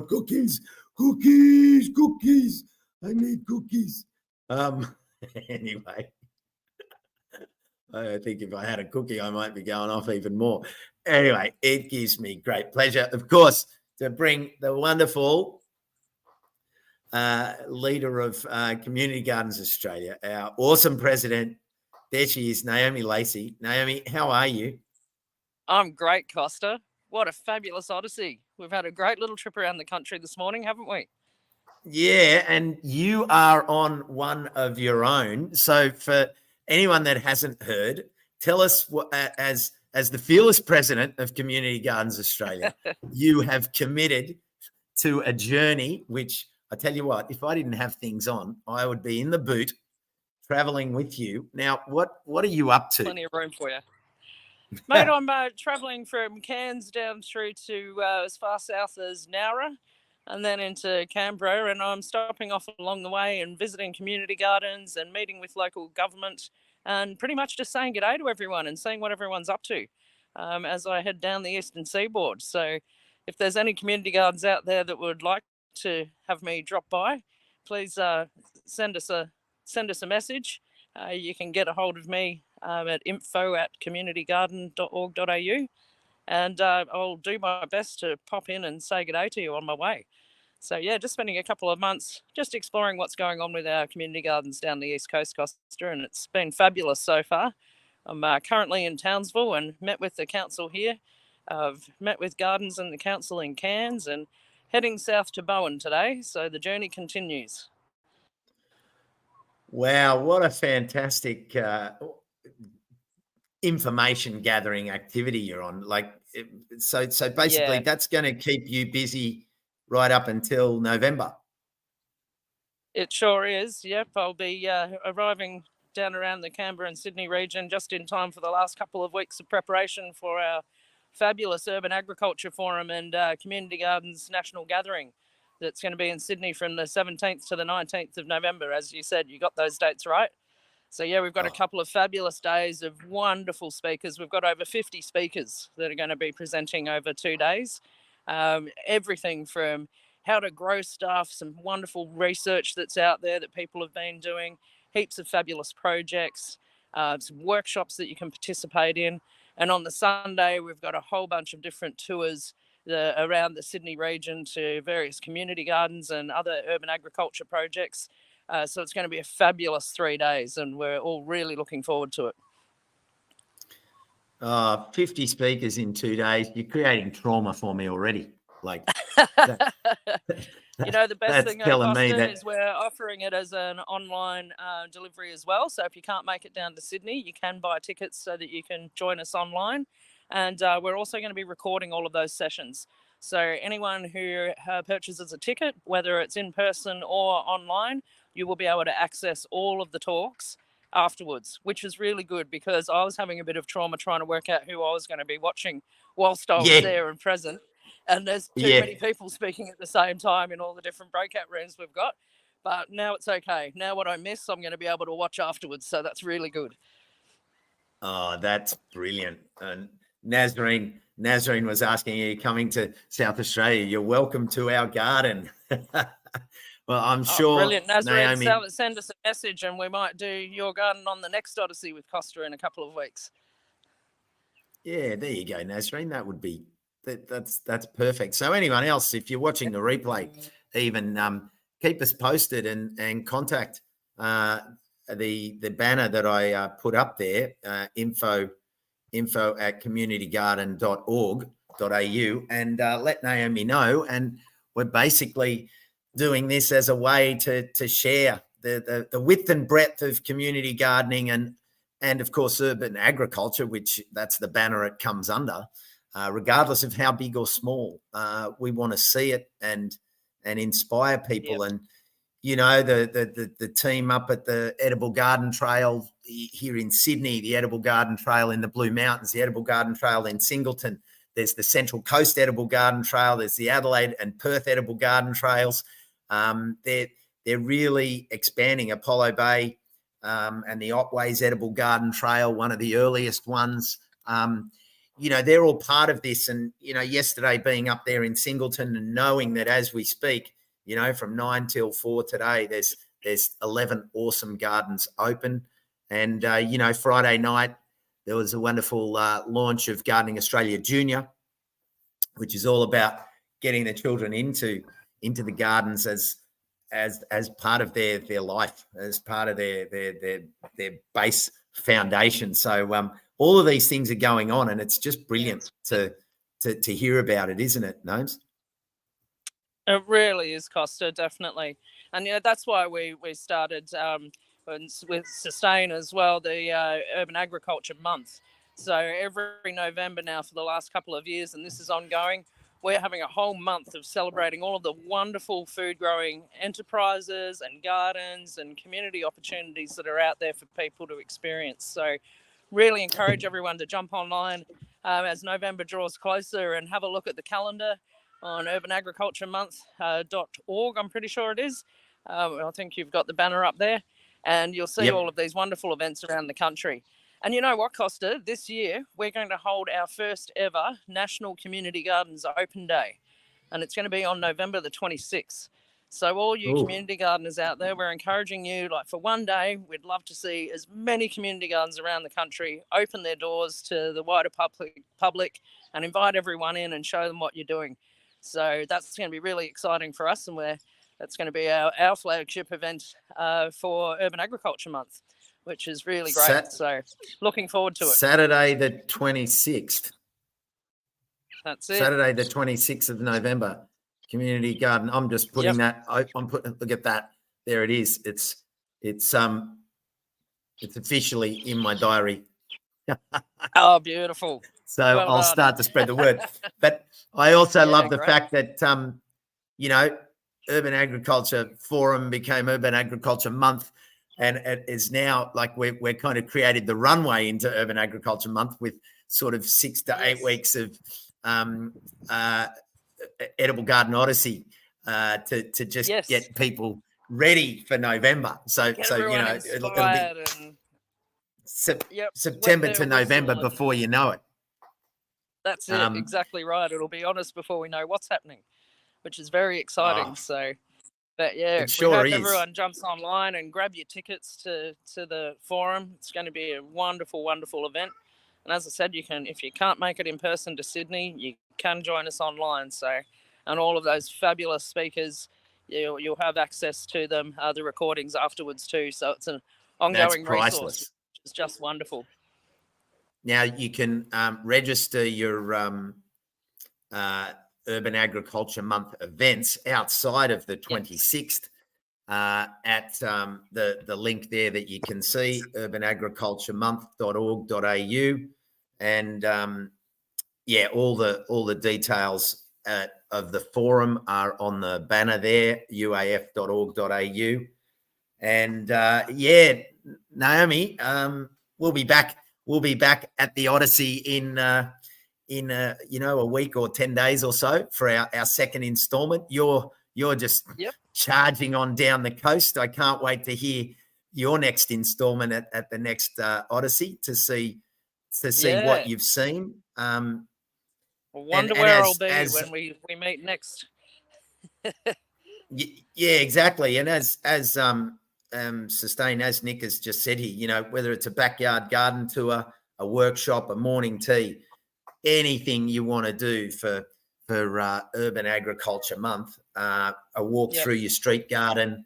cookies. Cookies. I need cookies. Anyway, I think if I had a cookie, I might be going off even more. Anyway, it gives me great pleasure, of course, to bring the wonderful leader of Community Gardens Australia, our awesome president. There she is, Naomi Lacey. Naomi, how are you? I'm great, Costa. What a fabulous odyssey. We've had a great little trip around the country this morning, haven't we? Yeah, and you are on one of your own. So for anyone that hasn't heard, tell us what, as the fearless president of Community Gardens Australia, you have committed to a journey which, I tell you what, if I didn't have things on, I would be in the boot traveling with you. Now, what are you up to? Plenty of room for you. Mate, I'm traveling from Cairns down through to as far south as Nowra and then into Canberra, and I'm stopping off along the way and visiting community gardens and meeting with local government and pretty much just saying g'day to everyone and seeing what everyone's up to as I head down the eastern seaboard. So if there's any community gardens out there that would like to have me drop by, please send us a message. You can get a hold of me at info@communitygarden.org.au, and I'll do my best to pop in and say good day to you on my way. So yeah, just spending a couple of months just exploring what's going on with our community gardens down the East Coast, Costa, and it's been fabulous so far. I'm currently in Townsville and met with the council here. I've met with Gardens and the council in Cairns and heading south to Bowen today. So the journey continues. Wow, what a fantastic information gathering activity you're on. So basically, Yeah. that's going to keep you busy right up until November. It sure is. Yep, I'll be arriving down around the Canberra and Sydney region just in time for the last couple of weeks of preparation for our fabulous Urban Agriculture Forum and Community Gardens National Gathering that's going to be in Sydney from the 17th to the 19th of November. As you said, you got those dates right. So, yeah, we've got a couple of fabulous days of wonderful speakers. We've got over 50 speakers that are going to be presenting over 2 days. Everything from how to grow stuff, some wonderful research that's out there that people have been doing, heaps of fabulous projects, some workshops that you can participate in. And on the Sunday, we've got a whole bunch of different tours around the Sydney region to various community gardens and other urban agriculture projects. So it's going to be a fabulous 3 days, and we're all really looking forward to it. 50 speakers in 2 days. You're creating trauma for me already. You know, the best thing telling me Costa, that is we're offering it as an online delivery as well. So if you can't make it down to Sydney, you can buy tickets so that you can join us online. And we're also going to be recording all of those sessions. So anyone who purchases a ticket, whether it's in person or online, you will be able to access all of the talks afterwards, which is really good because I was having a bit of trauma trying to work out who I was going to be watching whilst I was there and present. And there's too many people speaking at the same time in all the different breakout rooms we've got. But now it's okay. Now what I miss, I'm going to be able to watch afterwards. So that's really good. Oh, that's brilliant. And Nazreen was asking, are you coming to South Australia? You're welcome to our garden. Well, I'm sure. Brilliant. Nazreen, Naomi, send us a message and we might do your garden on the next Odyssey with Costa in a couple of weeks. Yeah, there you go, Nazreen. That would be that's perfect. So anyone else, if you're watching the replay, even keep us posted and contact the banner that I put up there, info@communitygarden.org.au, and let Naomi know. And we're basically doing this as a way to share the width and breadth of community gardening and of course urban agriculture, which that's the banner it comes under. Regardless of how big or small, we want to see it and inspire people. And you know, the team up at the Edible Garden Trail here in Sydney, the Edible Garden Trail in the Blue Mountains, the Edible Garden Trail in Singleton. There's the Central Coast Edible Garden Trail. There's the Adelaide and Perth Edible Garden Trails. They're really expanding. Apollo Bay and the Otways Edible Garden Trail, one of the earliest ones. You know, they're all part of this. And, you know, yesterday being up there in Singleton and knowing that as we speak, you know, from 9 till 4 today, there's 11 awesome gardens open. And, you know, Friday night, there was a wonderful launch of Gardening Australia Junior, which is all about getting the children into the gardens as part of their life, as part of their base foundation. So all of these things are going on, and it's just brilliant to hear about it, isn't it, Gnomes? It really is, Costa, definitely. And you know, that's why we started with Sustain as well, the Urban Agriculture Month. So every November now for the last couple of years, and this is ongoing, we're having a whole month of celebrating all of the wonderful food growing enterprises and gardens and community opportunities that are out there for people to experience. So really encourage everyone to jump online as November draws closer and have a look at the calendar on urbanagriculturemonth.org, I'm pretty sure it is. I think you've got the banner up there, and you'll see all of these wonderful events around the country. And you know what, Costa? This year, we're going to hold our first ever National Community Gardens Open Day, and it's going to be on November the 26th. So all you community gardeners out there, we're encouraging you, like for one day, we'd love to see as many community gardens around the country open their doors to the wider public and invite everyone in and show them what you're doing. So that's going to be really exciting for us, and that's going to be our flagship event for Urban Agriculture Month, which is really great. So looking forward to it. Saturday the 26th. That's it. Saturday the 26th of November, Community Garden. I'm just putting that. Look at that. There it is. It's officially in my diary Oh, beautiful. So Well I'll done. start to spread the word. But I also Yeah, love the great. fact that, you know, Urban Agriculture Forum became Urban Agriculture Month. And it is now like we're kind of created the runway into Urban Agriculture Month with sort of 6 to 8 Yes. weeks of Edible Garden Odyssey to just Yes. get people ready for November. So Get so you everyone know it'll be inspired and yep, September wet to their whistle November and- before you know it. That's it. Exactly right. It'll be honest before we know what's happening, which is very exciting. Oh, So, but yeah, it sure we hope is. everyone jumps online and grab your tickets to the forum. It's going to be a wonderful, wonderful event. And as I said, you can, if you can't make it in person to Sydney, you can join us online. So, and all of those fabulous speakers, you'll have access to them, the recordings afterwards too. So it's an That's ongoing resource, priceless. which is just wonderful. Now you can register your Urban Agriculture Month events outside of the 26th at the link there that you can see, urbanagriculturemonth.org.au, and yeah, all the details of the forum are on the banner there, uaf.org.au, and yeah, Naomi, we'll be back at the Odyssey in you know, a week or 10 days or so for our second installment. You're just charging on down the coast. I can't wait to hear your next installment at the next Odyssey to see what you've seen. I wonder where I'll be when we meet next. Yeah, exactly. And as Sustain, as Nick has just said here, you know, whether it's a backyard garden tour, a workshop, a morning tea, anything you want to do for Urban Agriculture Month, a walk through your street garden,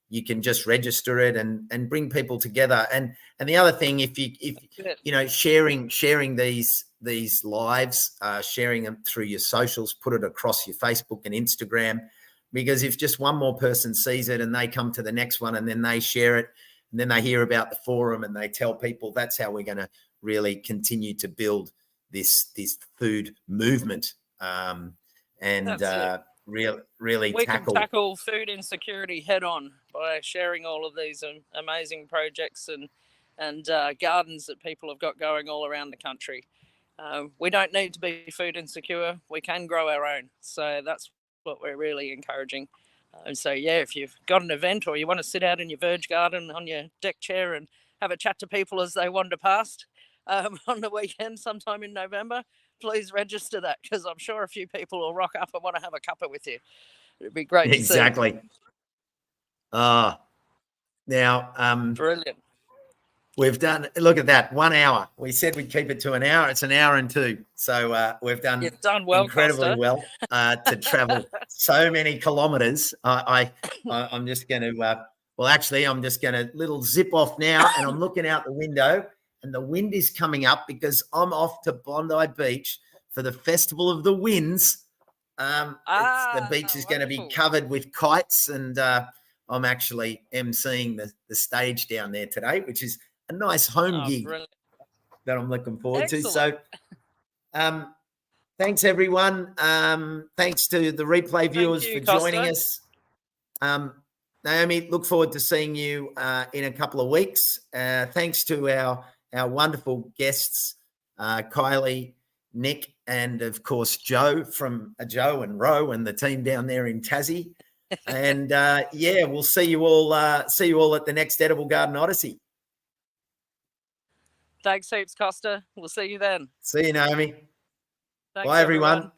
you can just register it and bring people together. And the other thing, if you know, sharing these lives, sharing them through your socials, put it across your Facebook and Instagram, because if just one more person sees it and they come to the next one and then they share it and then they hear about the forum and they tell people, that's how we're going to really continue to build this food movement, and really we can tackle food insecurity head on by sharing all of these amazing projects and gardens that people have got going all around the country. We don't need to be food insecure. We can grow our own. So that's what we're really encouraging. And so, yeah, if you've got an event or you want to sit out in your verge garden on your deck chair and have a chat to people as they wander past on the weekend sometime in November, please register that, because I'm sure a few people will rock up and want to have a cuppa with you. It'd be great to see. Exactly. Now, brilliant. We've done, look at that, 1 hour. We said we'd keep it to an hour. It's an hour and 2. So we've done well, incredibly Costa. well to travel so many kilometers. I'm just going to, well, actually, I'm just going to little zip off now, and I'm looking out the window and the wind is coming up because I'm off to Bondi Beach for the Festival of the Winds. The beach is going to be covered with kites, and I'm actually emceeing the stage down there today, which is a nice home gig that I'm looking forward to. So thanks, everyone. Thanks to the replay viewers for joining us. Naomi, look forward to seeing you in a couple of weeks. Thanks to our wonderful guests, Kylie, Nick, and of course Joe and Ro and the team down there in Tassie. And yeah, we'll see you all at the next Edible Garden Odyssey. Thanks heaps, Costa. We'll see you then. See you, Naomi. Thanks, Bye, everyone.